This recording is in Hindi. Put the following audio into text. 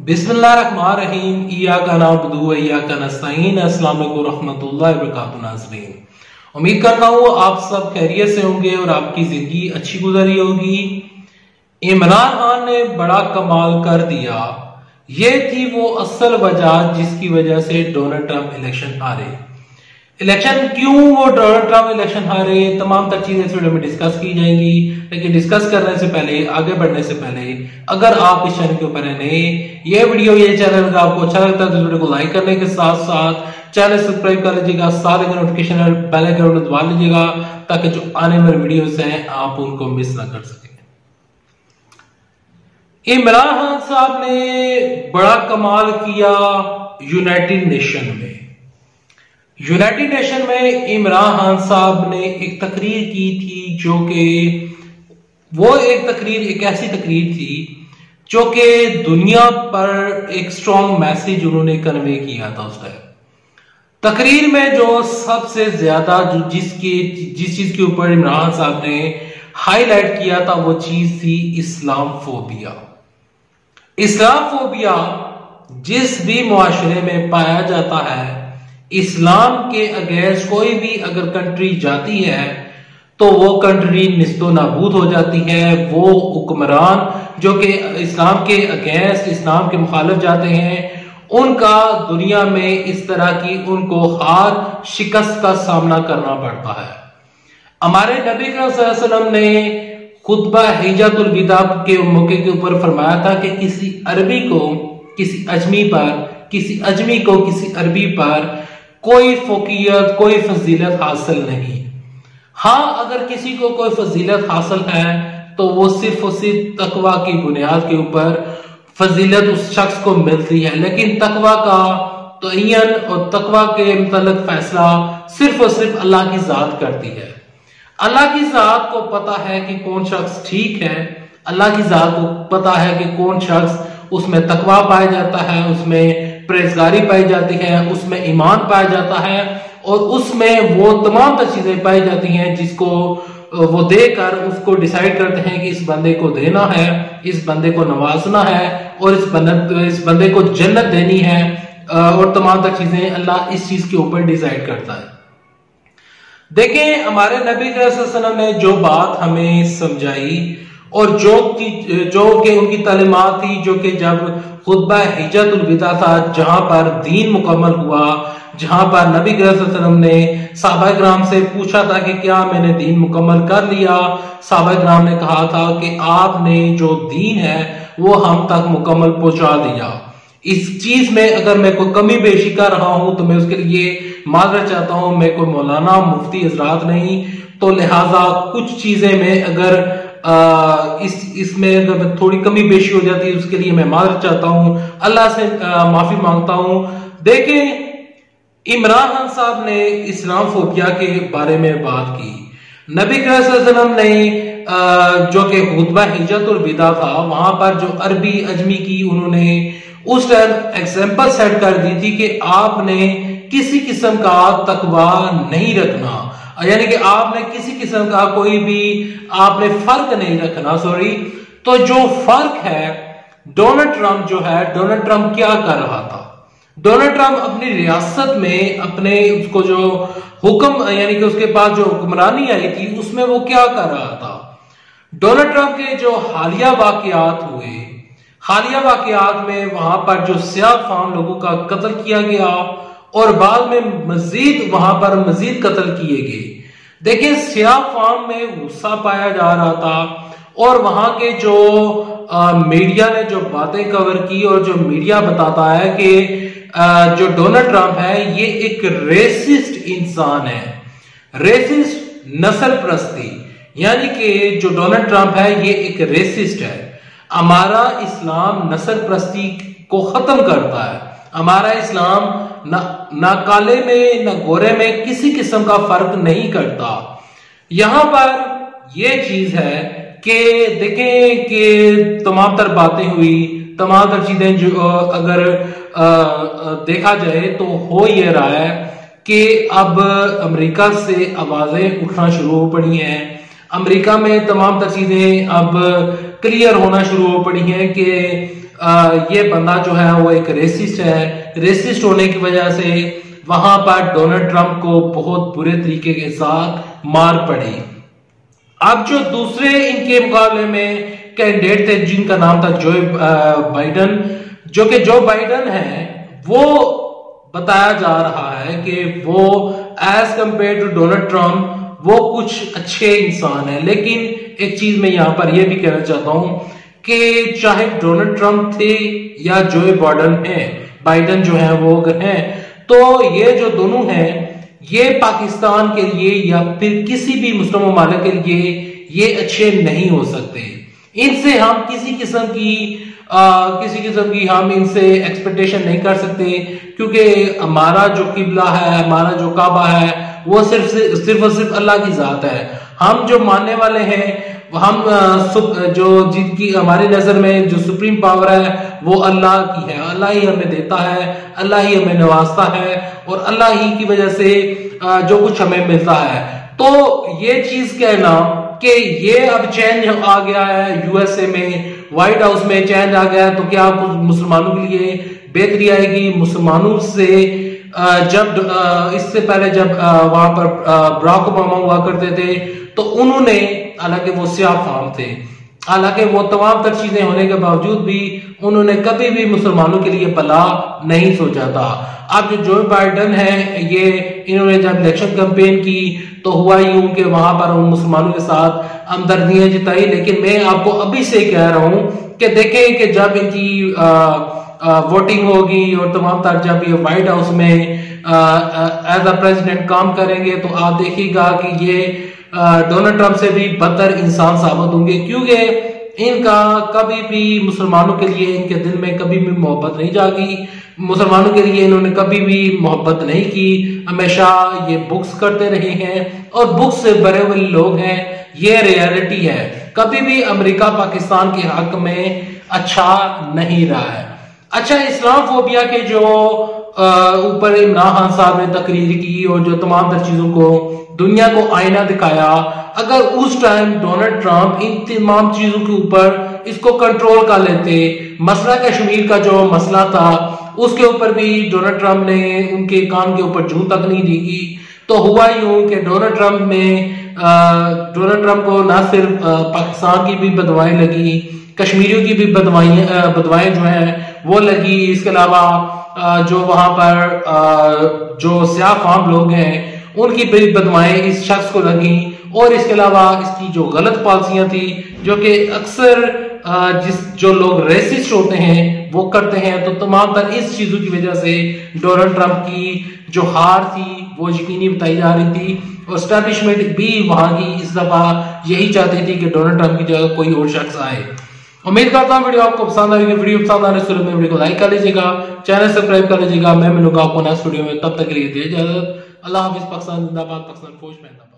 बिस्मिल्लाहिर्रहमानिर्रहीम इय्याका नअबुदु व इय्याका नस्तईन। अस्सलाम वालेकुम रहमतुल्लाहि व बरकातुहू। नाज़रीन, उम्मीद करता हूँ आप सब खैरियत से होंगे और आपकी जिंदगी अच्छी गुजरी होगी। इमरान खान ने बड़ा कमाल कर दिया। ये थी वो असल वजह जिसकी वजह से डोनाल्ड ट्रंप इलेक्शन हारे। इलेक्शन क्यों वो डोनाल्ड ट्रंप इलेक्शन हारे, तमाम तर चीजें इस वीडियो में डिस्कस की जाएंगी। लेकिन डिस्कस करने से पहले, आगे बढ़ने से पहले, अगर आप इस चैनल के ऊपर है नए, ये वीडियो ये चैनल अगर आपको अच्छा लगता है तो वीडियो को लाइक करने के साथ साथ चैनल सब्सक्राइब कर लीजिएगा, साथ ही नोटिफिकेशन बेल आइकन दबा लीजिएगा ताकि जो आने वाले वीडियोस हैं आप उनको मिस ना कर सकें। इमरान खान साहब ने बड़ा कमाल किया यूनाइटेड नेशन में। यूनाइटेड नेशन में इमरान खान साहब ने एक तकरीर की थी जो कि वो एक ऐसी तकरीर थी जो कि दुनिया पर एक स्ट्रॉन्ग मैसेज उन्होंने कन्वे किया था। उस टाइम तकरीर में जो सबसे ज्यादा जिस चीज के ऊपर इमरान साहब ने हाईलाइट किया था वो चीज थी इस्लामफोबिया। इस्लामफोबिया जिस भी मुआशरे में पाया जाता है, इस्लाम के अगेंस्ट कोई भी अगर कंट्री जाती है तो वो कंट्री निस्तो नाबूद हो जाती है। वो हुक्मरान जो कि इस्लाम के अगेंस्ट, इस्लाम के मुखालिफ जाते हैं, उनका दुनिया में इस तरह की उनको हार शिकस्त का सामना करना पड़ता है। हमारे नबी सल्लल्लाहु अलैहि वसल्लम ने खुतबा हिज्जतुल विदा के मौके के ऊपर फरमाया था कि किसी अरबी को किसी अरबी पर कोई फोकियत, कोई फजीलत हासिल नहीं। हाँ, अगर किसी को कोई फजीलत हासिल है तो वो सिर्फ और सिर्फ तकवा की बुनियाद के ऊपर फजीलत उस शख्स को मिलती है। लेकिन तकवा का तयन और तकवा के मुतल्लिक फैसला सिर्फ और सिर्फ अल्लाह की जात करती है। अल्लाह की जात को पता है कि कौन शख्स ठीक है। अल्लाह की जात को पता है कि कौन शख्स उसमें तकवा पाया जाता है, उसमें परहेजगारी पाई जाती है, उसमें ईमान पाया जाता है और उसमें वो तमाम तर चीजें पाई जाती हैं जिसको वो देकर उसको डिसाइड करते हैं कि इस बंदे को देना है, इस बंदे को नवाजना है और इस बंदे को जन्नत देनी है और तमाम तर चीजें अल्लाह इस चीज के ऊपर डिसाइड करता है। देखें, हमारे नबी सल्लल्लाहु अलैहि वसल्लम ने जो बात हमें समझाई और जो कि उनकी तालीमात थी, जो कि जब खुतबा हिज्जतुल विदा था, जहां पर दीन मुकम्मल हुआ, जहां पर नबी सल्लल्लाहु अलैहि वसल्लम ने सहाबा किराम से पूछा था कि क्या मैंने दीन मुकम्मल कर लिया। सहाबा किराम ने कहा था कि आपने जो दीन है वो हम तक मुकम्मल पहुंचा दिया। इस चीज में अगर मैं कोई कमी पेशी कर रहा हूं तो मैं उसके लिए माजरत चाहता हूं। मैं कोई मौलाना मुफ्ती हजरात नहीं, तो लिहाजा कुछ चीजें में अगर इसमें अगर थोड़ी कमी पेशी हो जाती है उसके लिए मैं माजरत चाहता हूं, अल्लाह से माफी मांगता हूं। देखें, इमरान खान साहब ने इस्लामफोबिया के बारे में बात की। नबी सल्लल्लाहु अलैहि वसल्लम ने जो कि खुतबा हिज्जतुल विदा था, वहां पर जो अरबी अजमी की उन्होंने उस टाइम एग्जाम्पल सेट कर दी थी कि आपने किसी किस्म का तकवा नहीं रखना, यानी कि आपने किसी किस्म का कोई भी आपने फर्क नहीं रखना। तो जो फर्क है, डोनाल्ड ट्रंप जो है, डोनाल्ड ट्रंप क्या कर रहा था? डोनाल्ड ट्रंप अपनी रियासत में अपने उसको जो हुक्म, यानी कि उसके पास जो हुक्मरानी आई थी उसमें वो क्या कर रहा था? डोनाल्ड ट्रंप के जो हालिया वाकयात हुए, हालिया वाकयात में वहां पर जो सियाह फाम लोगों का कत्ल किया गया और बाद में मजीद कत्ल किए गए। देखिए, सियाह फाम में गुस्सा पाया जा रहा था और वहां के जो मीडिया ने जो बातें कवर की और जो मीडिया बताता है कि जो डोनाल्ड ट्रंप है ये एक रेसिस्ट इंसान है, रेसिस्ट नस्ल प्रस्ती, यानी कि जो डोनाल्ड ट्रंप है ये एक रेसिस्ट है। हमारा इस्लाम नस्ल प्रस्ती को खत्म करता है। हमारा इस्लाम ना काले में ना गोरे में किसी किस्म का फर्क नहीं करता। यहां पर यह चीज है कि देखें कि तमाम तर बातें हुई, तमाम तर चीजें जो अगर देखा जाए तो हो ये रहा है कि अब अमेरिका से आवाजें उठना शुरू हो पड़ी हैं। अमेरिका में तमाम तर चीजें अब क्लियर होना शुरू हो पड़ी हैं कि ये बंदा जो है वो एक रेसिस्ट है। रेसिस्ट होने की वजह से वहां पर डोनाल्ड ट्रंप को बहुत बुरे तरीके के साथ मार पड़ी। अब जो दूसरे इनके मुकाबले में कैंडिडेट थे जिनका नाम था जो बाइडन, जो कि जो बाइडन है वो बताया जा रहा है कि वो as compare to Donald Trump वो कुछ अच्छे इंसान है। लेकिन एक चीज मैं यहां पर यह भी कहना चाहता हूं कि चाहे डोनाल्ड ट्रंप थे या जो बाइडन जो है वो अगर हैं, तो ये जो दोनों हैं ये पाकिस्तान के लिए या फिर किसी भी मुस्लिम ममालिक के लिए ये अच्छे नहीं हो सकते। इनसे हम किसी किस्म की हम इनसे एक्सपेक्टेशन नहीं कर सकते, क्योंकि हमारा जो किबला है, हमारा जो काबा है, वो सिर्फ और सिर्फ अल्लाह की जात है। हम जो मानने वाले हैं, हम जो जिनकी हमारी नजर में जो सुप्रीम पावर है वो अल्लाह की है। अल्लाह ही हमें देता है, अल्लाह ही हमें नवाजता है और अल्लाह ही की वजह से जो कुछ हमें मिलता है। तो ये चीज कहना कि ये अब चेंज आ गया है यूएसए में, व्हाइट हाउस में चेंज आ गया है, तो क्या मुसलमानों के लिए बेहतरी आएगी? मुसलमानों से जब इससे पहले जब वहां पर बराक ओबामा हुआ करते थे तो उन्होंने, हालांकि वो सियाह फाम थे, हालांकि वो तमाम तर चीजें होने के बावजूद भी उन्होंने कभी भी मुसलमानों के लिए भला नहीं सोचा था। अब जो बाइडन है, ये इन्होंने जब इलेक्शन कैंपेन की तो हुआ यूं कि वहां पर मुसलमानों के साथ हमदर्दियां जताई। लेकिन मैं आपको अभी से कह रहा हूं कि देखें कि जब इनकी वोटिंग होगी और तमाम तर जब ये व्हाइट हाउस में एज अ प्रेसिडेंट काम करेंगे तो आप देखिएगा कि ये डोनाल्ड ट्रंप से भी बदतर इंसान साबित होंगे, क्योंकि इनका कभी भी मुसलमानों के लिए इनके दिल में कभी भी मोहब्बत नहीं जागी। मुसलमानों के लिए इन्होंने कभी भी मोहब्बत नहीं की। हमेशा ये बुक्स करते रहे हैं और बुक्स से भरे हुए लोग हैं। ये रियलिटी है। कभी भी अमेरिका पाकिस्तान के हक में अच्छा नहीं रहा है। अच्छा, इस्लामफोबिया के जो ऊपर इमरान खान साहब ने तकरीर की और जो तमाम तर चीजों को दुनिया को आईना दिखाया, अगर उस टाइम डोनाल्ड ट्रंप इन तमाम चीजों के ऊपर इसको कंट्रोल कर लेते, मसला कश्मीर का जो मसला था उसके ऊपर भी डोनाल्ड ट्रंप ने उनके कान के ऊपर जूं तक नहीं दी, तो हुआ यूं कि डोनाल्ड ट्रंप को ना सिर्फ पाकिस्तान की भी बदवाएं लगी, कश्मीरियों की भी बदवाएं जो है वो लगी। इसके अलावा जो वहां पर जो सियाह फाम लोग हैं उनकी भी बदवाएं इस शख्स को लगी। और इसके अलावा इसकी जो गलत पॉलिसियां थी जो कि अक्सर जो लोग रेसिस्ट होते हैं वो करते हैं, तो तमाम तर इस चीजों की वजह से डोनाल्ड ट्रंप की जो हार थी वो यकीनी बताई जा रही थी। और एस्टैब्लिशमेंट भी वहां की इस दफा यही चाहती थी कि डोनाल्ड ट्रंप की जगह कोई और शख्स आए। उम्मीद करता हूं वीडियो आपको पसंद आएगी। वीडियो पसंद आने से वीडियो को लाइक कर लीजिएगा, चैनल सब्सक्राइब कर लीजिएगा। मैं मिलूंगा आपको नेक्स्ट वीडियो में, तब तक के लिए दे इजाजत। अल्लाह हाफिज। पाकिस्तान जिंदाबाद, पाकिस्तान फौज में।